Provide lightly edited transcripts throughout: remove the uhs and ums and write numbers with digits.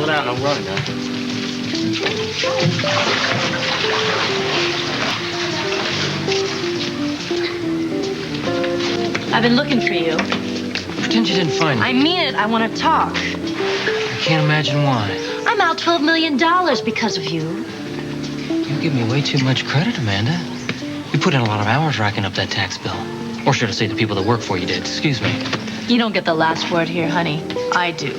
it out and I'm running now. I've been looking for you. Pretend you didn't find me. I mean it. I want to talk. I can't imagine why. I'm out $12 million because of you. You give me way too much credit, Amanda. You put in a lot of hours racking up that tax bill. Or should I say the people that work for you did? Excuse me. You don't get the last word here, honey. I do.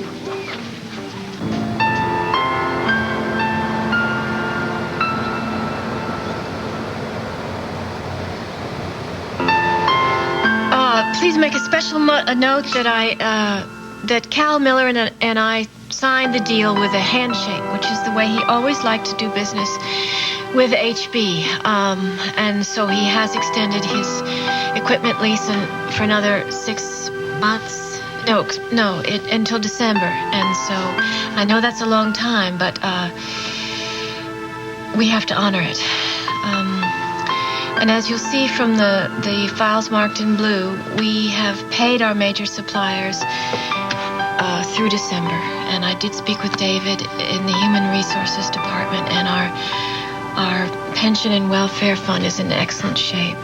Please make a special note that that Cal Miller and I signed the deal with a handshake, which is the way he always liked to do business with HB. And so he has extended his equipment lease for another 6 months. No, until December. And so I know that's a long time, but we have to honor it. And as you'll see from the files marked in blue, we have paid our major suppliers through December. And I did speak with David in the Human Resources Department, and our pension and welfare fund is in excellent shape.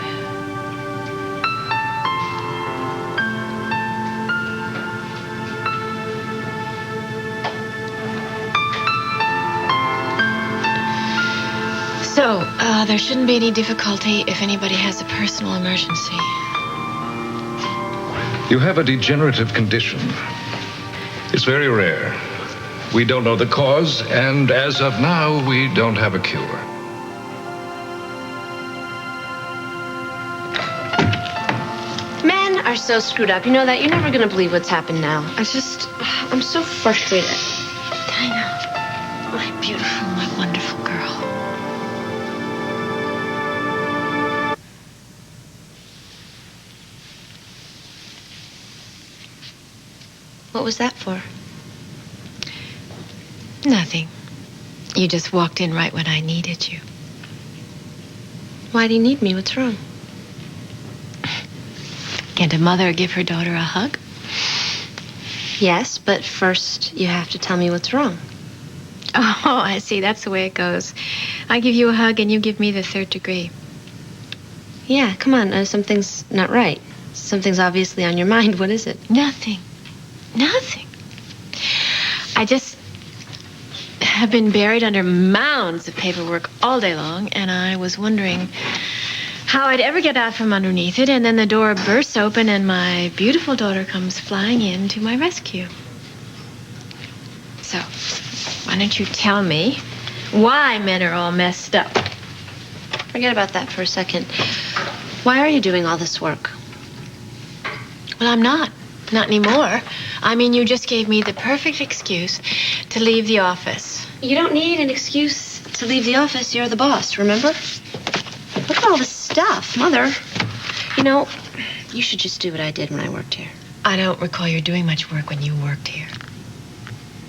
So, there shouldn't be any difficulty if anybody has a personal emergency. You have a degenerative condition. It's very rare. We don't know the cause, and as of now, we don't have a cure. Men are so screwed up. You know that? You're never going to believe what's happened now. I'm so frustrated. Dinah, my beautiful, my wonderful girl. What was that for? Nothing. You just walked in right when I needed you. Why do you need me? What's wrong? Can't a mother give her daughter a hug? Yes, but first you have to tell me what's wrong. Oh, I see. That's the way it goes. I give you a hug and you give me the third degree. Yeah, come on. Something's not right. Something's obviously on your mind. What is it? Nothing. I just have been buried under mounds of paperwork all day long, and I was wondering how I'd ever get out from underneath it, and then the door bursts open and my beautiful daughter comes flying in to my rescue. So, why don't you tell me why men are all messed up? Forget about that for a second. Why are you doing all this work? Well, I'm not. Not anymore. I mean, you just gave me the perfect excuse to leave the office. You don't need an excuse to leave the office. You're the boss, remember? Look at all this stuff, Mother. You know, you should just do what I did when I worked here. I don't recall you doing much work when you worked here.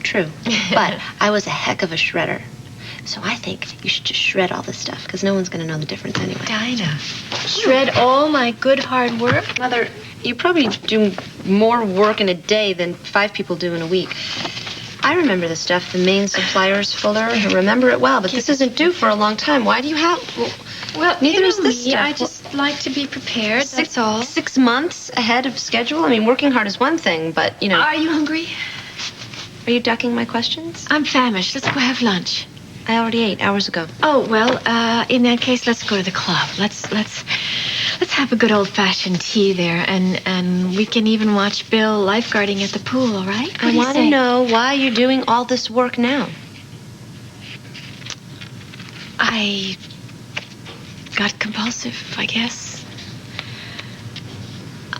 True. But I was a heck of a shredder. So I think you should just shred all this stuff, because no one's going to know the difference anyway. Dinah, shred all my good hard work? Mother, you probably do more work in a day than 5 people do in a week. I remember the stuff. The main supplier's fuller. I remember it well, but this isn't due for a long time. Why do you have... Well, neither is this stuff. I just like to be prepared, that's all. 6 months ahead of schedule? I mean, working hard is one thing, but, you know... Are you hungry? Are you ducking my questions? I'm famished. Let's go have lunch. I already ate hours ago. Oh, well, in that case, let's go to the club. Let's have a good old-fashioned tea there, and we can even watch Bill lifeguarding at the pool, all right? I want to know why you're doing all this work now. I got compulsive, I guess.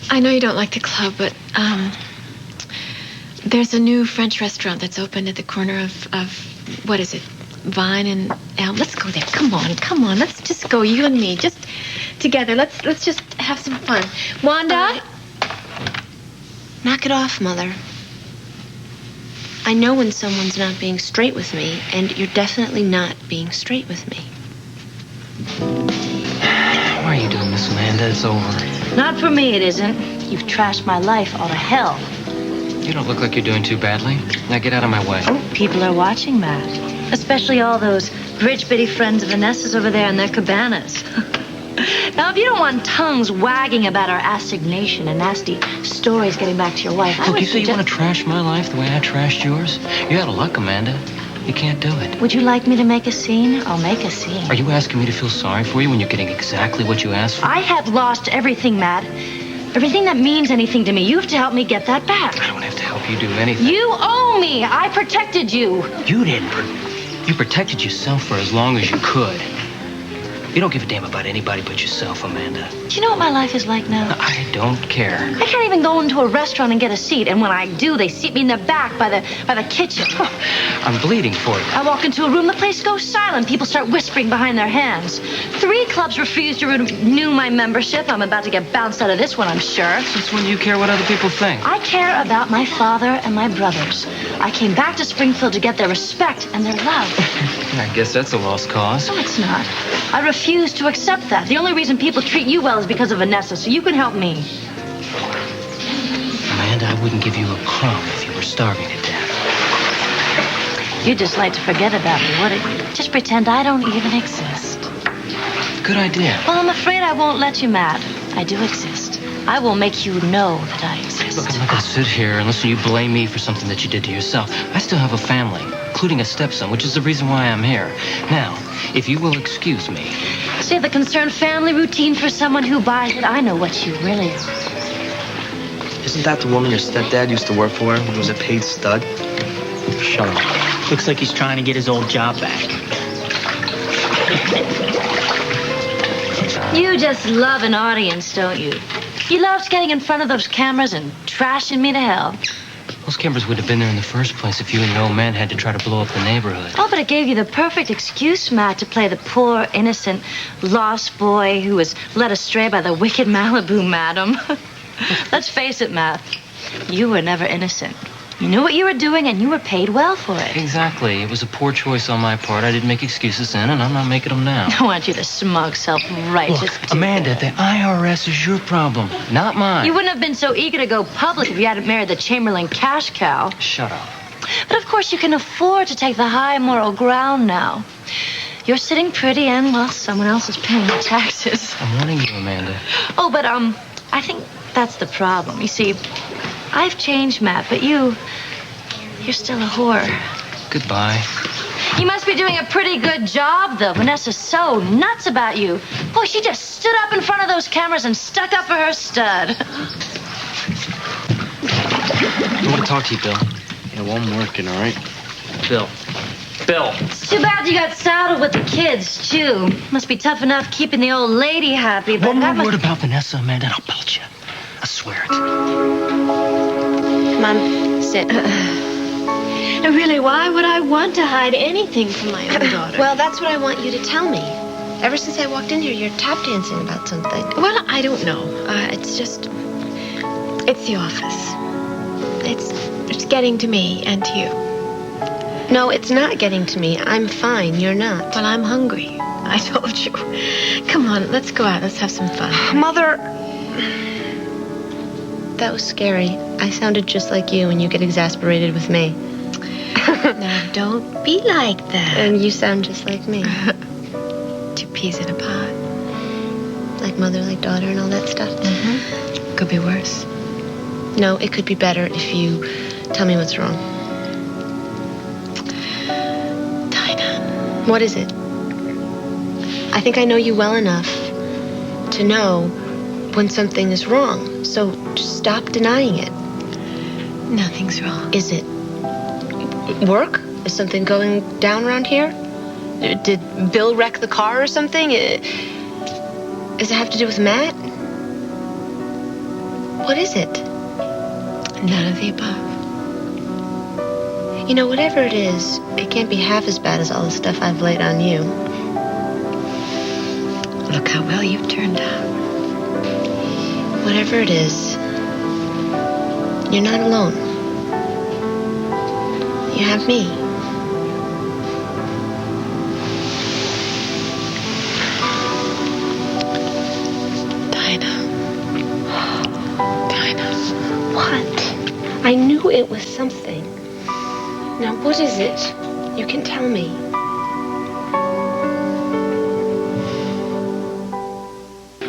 I know you don't like the club, but there's a new French restaurant that's opened at the corner of what is it? Vine and Elm. Let's go there. Come on. Let's just go, you and me, just together. Let's just have some fun. Wanda? Knock it off, Mother. I know when someone's not being straight with me, and you're definitely not being straight with me. Why are you doing this, Amanda? It's over. Not for me, it isn't. You've trashed my life all to hell. You don't look like you're doing too badly. Now get out of my way. People are watching, Matt. Especially all those rich bitty friends of Vanessa's over there in their cabanas. Now, if you don't want tongues wagging about our assignation and nasty stories getting back to your wife, I Look, would you say you suggest... want to trash my life the way I trashed yours? You're out of luck, Amanda. You can't do it. Would you like me to make a scene? I'll make a scene. Are you asking me to feel sorry for you when you're getting exactly what you asked for? I have lost everything, Matt. Everything that means anything to me. You have to help me get that back. I don't have to help you do anything. You owe me. I protected you. You didn't. You protected yourself for as long as you could. You don't give a damn about anybody but yourself, Amanda. Do you know what my life is like now? I don't care. I can't even go into a restaurant and get a seat, and when I do, they seat me in the back by the kitchen. I'm bleeding for you. I walk into a room, the place goes silent. People start whispering behind their hands. 3 clubs refuse to renew my membership. I'm about to get bounced out of this one, I'm sure. Since when do you care what other people think? I care about my father and my brothers. I came back to Springfield to get their respect and their love. I guess that's a lost cause. No, it's not. I refuse to accept that. The only reason people treat you well is because of Vanessa, so you can help me. Amanda, I wouldn't give you a crumb if you were starving to death. You'd just like to forget about me, wouldn't you? Just pretend I don't even exist. Good idea. Well, I'm afraid I won't let you, Matt. I do exist. I will make you know that I exist. Look, I'm not going to sit here and listen to you blame me for something that you did to yourself. I still have a family, including a stepson, which is the reason why I'm here. Now, if you will excuse me. Save the concerned family routine for someone who buys it. I know what you really are. Isn't that the woman your stepdad used to work for when he was a paid stud? Shut up. Looks like he's trying to get his old job back. You just love an audience, don't you? You loved getting in front of those cameras and trashing me to hell. Those cameras would have been there in the first place if you and your old man had to try to blow up the neighborhood. Oh, but it gave you the perfect excuse, Matt, to play the poor, innocent, lost boy who was led astray by the wicked Malibu madam. Let's face it, Matt. You were never innocent. You knew what you were doing, and you were paid well for it. Exactly. It was a poor choice on my part. I didn't make excuses then, and I'm not making them now. I want you to smug, self-righteous. Look, Amanda, the IRS is your problem, not mine. You wouldn't have been so eager to go public if you hadn't married the Chamberlain cash cow. Shut up. But of course, you can afford to take the high moral ground now. You're sitting pretty, and, well, someone else is paying your taxes. I'm warning you, Amanda. Oh, but, I think that's the problem. You see, I've changed, Matt, but you're still a whore. Goodbye. You must be doing a pretty good job, though. Vanessa's so nuts about you. Boy, she just stood up in front of those cameras and stuck up for her stud. I want to talk to you, Bill. Yeah, well, I'm working, all right? Bill. Bill. It's too bad you got saddled with the kids, too. Must be tough enough keeping the old lady happy, but One that more must... word about Vanessa, Amanda, and I'll belt you. I swear it. Mom, sit. Now, really, why would I want to hide anything from my own daughter? Well, that's what I want you to tell me. Ever since I walked in here, you're tap dancing about something. Well, I don't know. It's just... It's the office. It's getting to me and to you. No, it's not getting to me. I'm fine. You're not. Well, I'm hungry. I told you. Come on, let's go out. Let's have some fun. Mother... That was scary. I sounded just like you when you get exasperated with me. Now, don't be like that. And you sound just like me. 2 peas in a pod. Like mother, like daughter, and all that stuff. Mm-hmm. Could be worse. No, it could be better if you tell me what's wrong. Dinah. What is it? I think I know you well enough to know when something is wrong. So just stop denying it. Nothing's wrong. Is it work? Is something going down around here? Did Bill wreck the car or something? Does it have to do with Matt? What is it? None of the above. You know, whatever it is, it can't be half as bad as all the stuff I've laid on you. Look how well you've turned out. Whatever it is, you're not alone. You have me. Dinah. Dinah. What? I knew it was something. Now, what is it? You can tell me.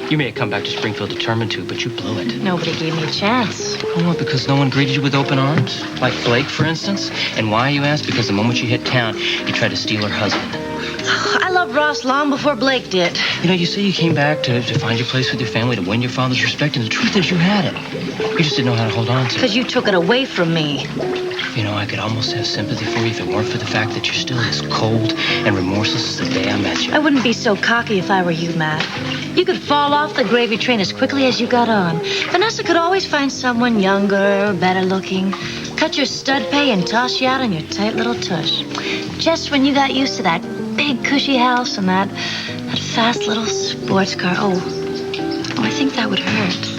You may have come back to Springfield determined to, but you blew it. Nobody gave me a chance. Oh, what, because no one greeted you with open arms? Like Blake, for instance? And why, you ask? Because the moment you hit town, you tried to steal her husband. I loved Ross long before Blake did. You know, you say you came back to find your place with your family, to win your father's respect, and the truth is you had it. You just didn't know how to hold on to it. Because you took it away from me. You know, I could almost have sympathy for you if it weren't for the fact that you're still as cold and remorseless as the day I met you. I wouldn't be so cocky if I were you, Matt. You could fall off the gravy train as quickly as you got on. Vanessa could always find someone younger, better looking, cut your stud pay and toss you out on your tight little tush. Just when you got used to that big cushy house and that fast little sports car. Oh, I think that would hurt.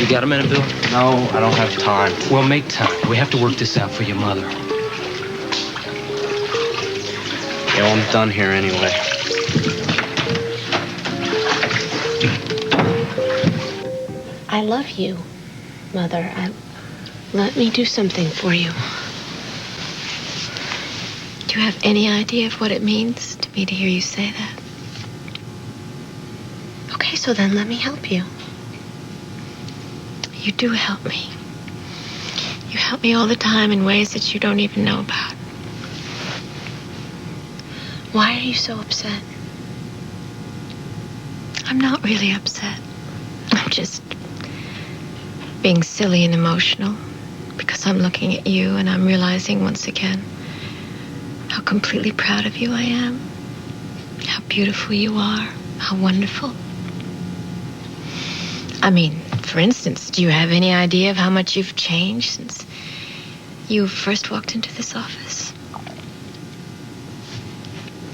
You got a minute, Bill? No, I don't have time. Well, make time. We have to work this out for your mother. Yeah, well, I'm done here anyway. I love you, Mother. Let me do something for you. Do you have any idea of what it means to me to hear you say that? Okay, so then let me help you. You do help me. You help me all the time in ways that you don't even know about. Why are you so upset? I'm not really upset. I'm just being silly and emotional because I'm looking at you and I'm realizing once again how completely proud of you I am, how beautiful you are, how wonderful. I mean, for instance, do you have any idea of how much you've changed since you first walked into this office?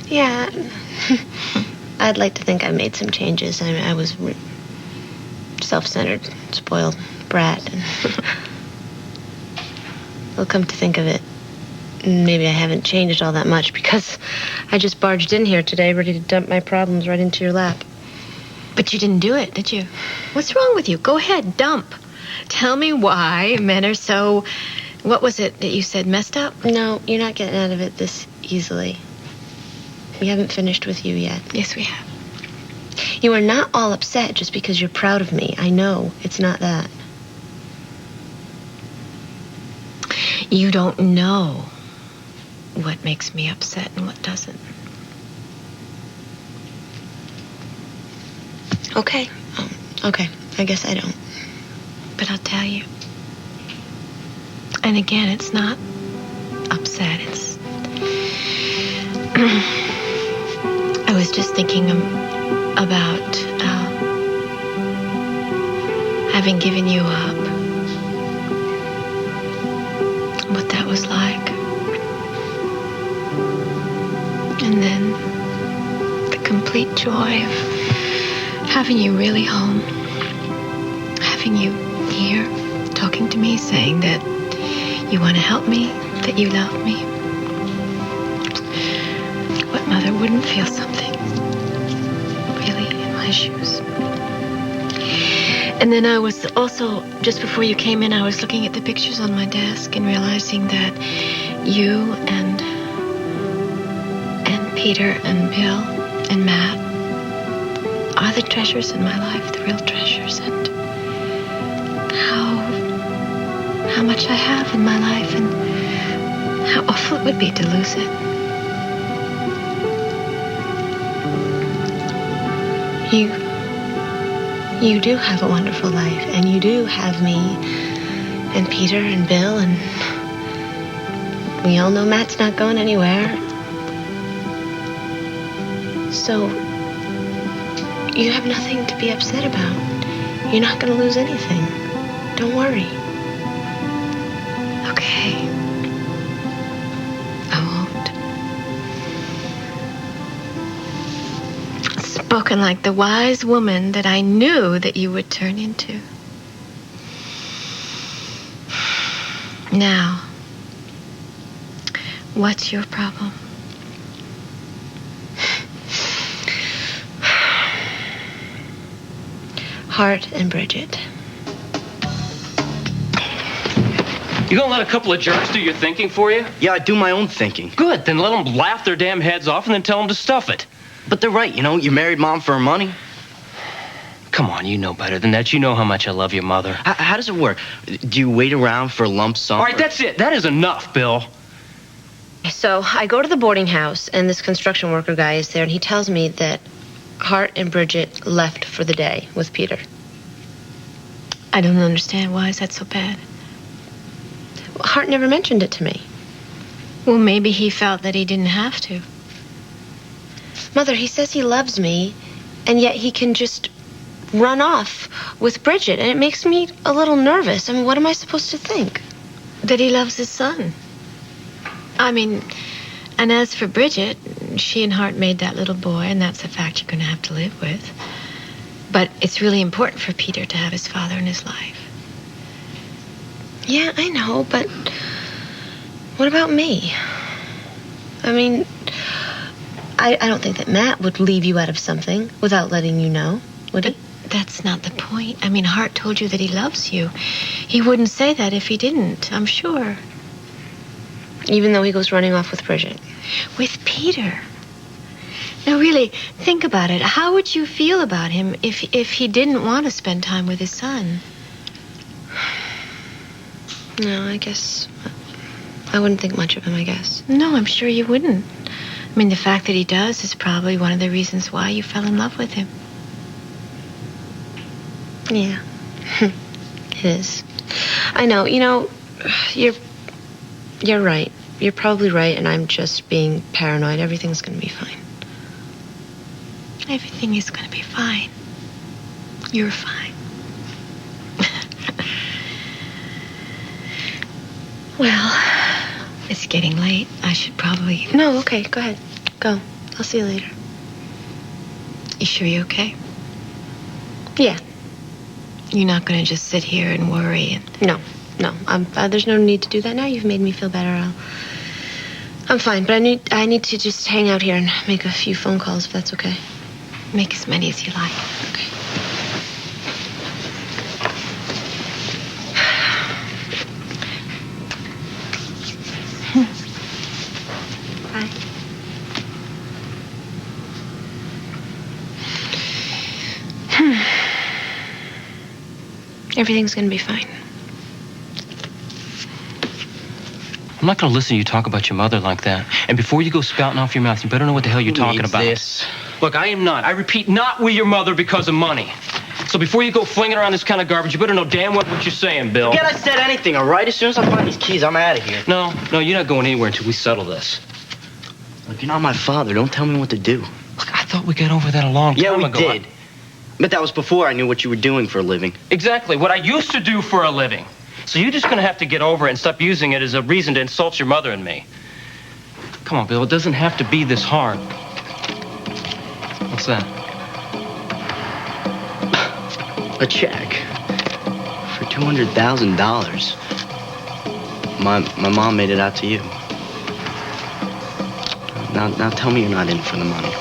Yeah. I'd like to think I made some changes. I was self-centered, spoiled brat. And well, come to think of it, maybe I haven't changed all that much because I just barged in here today ready to dump my problems right into your lap. But you didn't do it, did you? What's wrong with you? Go ahead, dump. Tell me why men are so... What was it that you said, messed up? No, you're not getting out of it this easily. We haven't finished with you yet. Yes, we have. You are not all upset just because you're proud of me. I know. It's not that. You don't know what makes me upset and what doesn't. Okay. Okay. I guess I don't. But I'll tell you. And again, it's not upset. It's... I was just thinking about having given you up. What that was like. And then the complete joy of having you really home. Having you here, talking to me, saying that you want to help me, that you love me. What mother wouldn't feel something? Really, in my shoes. And then I was also, just before you came in, I was looking at the pictures on my desk and realizing that you and Peter and Bill and Matt are the treasures in my life, the real treasures, and how much I have in my life and how awful it would be to lose it. You do have a wonderful life, and you do have me and Peter and Bill, and we all know Matt's not going anywhere. So you have nothing to be upset about. You're not going to lose anything. Don't worry. Okay. I won't. Spoken like the wise woman that I knew that you would turn into. Now, what's your problem? Hart and Bridget. You gonna let a couple of jerks do your thinking for you? Yeah, I do my own thinking. Good, then let them laugh their damn heads off and then tell them to stuff it. But they're right, you know? You married Mom for her money. Come on, you know better than that. You know how much I love your mother. How does it work? Do you wait around for a lump sum? All right, that's it. That is enough, Bill. So I go to the boarding house, and this construction worker guy is there, and he tells me that Hart and Bridget left for the day with Peter. I don't understand. Why is that so bad? Hart never mentioned it to me. Well, maybe he felt that he didn't have to. Mother, he says he loves me, and yet he can just run off with Bridget, and it makes me a little nervous. I mean, what am I supposed to think? That he loves his son. I mean, and as for Bridget, she and Hart made that little boy, and that's a fact you're going to have to live with. But it's really important for Peter to have his father in his life. Yeah, I know, but what about me? I mean, I don't think that Matt would leave you out of something without letting you know, would he? That's not the point. I mean, Hart told you that he loves you. He wouldn't say that if he didn't, I'm sure. Even though he goes running off with Bridget. With Peter. Now, really, think about it. How would you feel about him if he didn't want to spend time with his son? No, I guess I wouldn't think much of him, I guess. No, I'm sure you wouldn't. I mean, the fact that he does is probably one of the reasons why you fell in love with him. Yeah, it is. I know, you know, you're right. You're probably right, and I'm just being paranoid. Everything's going to be fine. Everything is going to be fine. You're fine. Well, it's getting late. I should probably... No, okay, go ahead. Go. I'll see you later. You sure you're okay? Yeah. You're not going to just sit here and worry and... No. There's no need to do that now. You've made me feel better. I'm fine, but I need to just hang out here and make a few phone calls, if that's okay. Make as many as you like. Okay. Bye. Everything's gonna be fine. I'm not going to listen to you talk about your mother like that. And before you go spouting off your mouth, you better know what the hell you're talking about. This? Look, I am not. I repeat, not with your mother because of money. So before you go flinging around this kind of garbage, you better know damn well what you're saying, Bill. Forget I said anything, all right? As soon as I find these keys, I'm out of here. No, you're not going anywhere until we settle this. Look, you're not my father. Don't tell me what to do. Look, I thought we got over that a long time ago. Yeah, we did. But that was before I knew what you were doing for a living. Exactly, what I used to do for a living. So you're just going to have to get over it and stop using it as a reason to insult your mother and me. Come on, Bill, it doesn't have to be this hard. What's that? A check for $200,000. My mom made it out to you. Now tell me you're not in for the money.